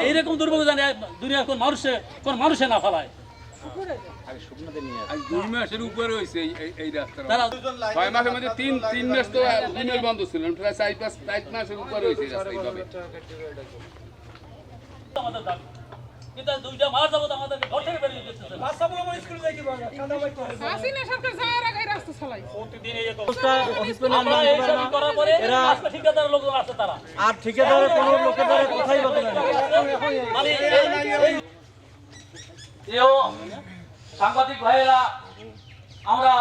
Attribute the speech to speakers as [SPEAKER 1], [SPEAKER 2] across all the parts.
[SPEAKER 1] এইরকম দুর্ভোগ জানি দুনিয়ার কোন মানুষে না ফেলায়।
[SPEAKER 2] 2 মাসের উপরে হয়েছে এই রাস্তাটা। 6 মাসের মধ্যে 3 মাস তো দুনিয়ার বন্ধ ছিল, প্রায় 4-5 মাসের উপরে হয়েছে রাস্তা এইভাবে।
[SPEAKER 1] কিন্তু 2টা মাস যাবত আমাদেরকে ঘর থেকে বেরিয়ে যেতেছে। বাচ্চাগুলো স্কুলে যাইতে পারে না, কাদা বাইতে হয়। হাসিনা সরকার যাওয়ার আগে রাস্তা চালায়। প্রতিদিন এই অবস্থা আমরা এই সব করার পরে আজকে ঠিকাদারের লোকজন আছে তারা। আর ঠিকাদারের কোনো লোকেদের কথাই বলে না। মানে এও সাংবাদিক ভাইয়েরা আমরা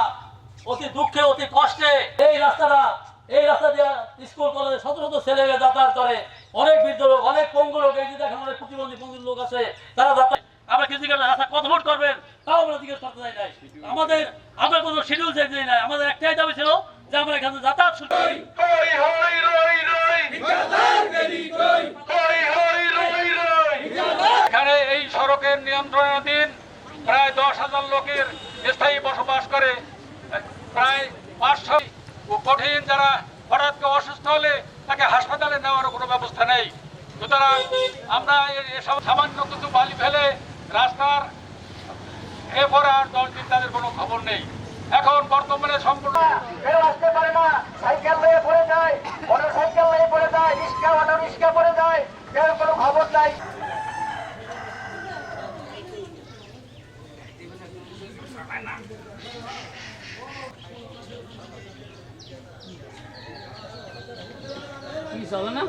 [SPEAKER 1] অতি দুঃখে অতি কষ্টে এই রাস্তা দিয়ে স্কুল কলেজে শত শত ছেলে যাতায়াত করে, অনেক বৃদ্ধ লোক, অনেক পঙ্গু লোক, এই যে দেখেন অনেক প্রতিবন্ধী পঙ্গু লোক আছে, তারা যাতায়াত। আমরা কিছু রাস্তা কত ভোট করবেন তাও আমরা জিজ্ঞেস করতে চাই নাই। আমরা কোনো শিডিউল চেঞ্জ নাই, আমাদের একটাই দাবি ছিল যে আমরা এখানে যাতায়াত শুরু করি।
[SPEAKER 3] এখানে এই সড়কের নিয়ন্ত্রণাধীন প্রায় 10,000 লোকের স্থায়ী বসবাস করে। প্রায় 500 কঠিন যারা হঠাৎ করে অসুস্থ হলে তাকে হাসপাতালে নেওয়ার কোনো ব্যবস্থা নেই। সুতরাং আমরা এসব সামান্য কিছু বালি ফেলে রাস্তার এরপর আর 10 দিন তাদের কোনো খবর নেই। এখন বর্তমানে সম্পূর্ণ আসতে পারে না, সাইকেল নিয়ে পড়ে যায়, মোটর সাইকেল নিয়ে পড়ে যায়, রিক্সা অটো রিক্সা পড়ে যায়, এর কোনো খবর নাই।
[SPEAKER 1] কি চলে না?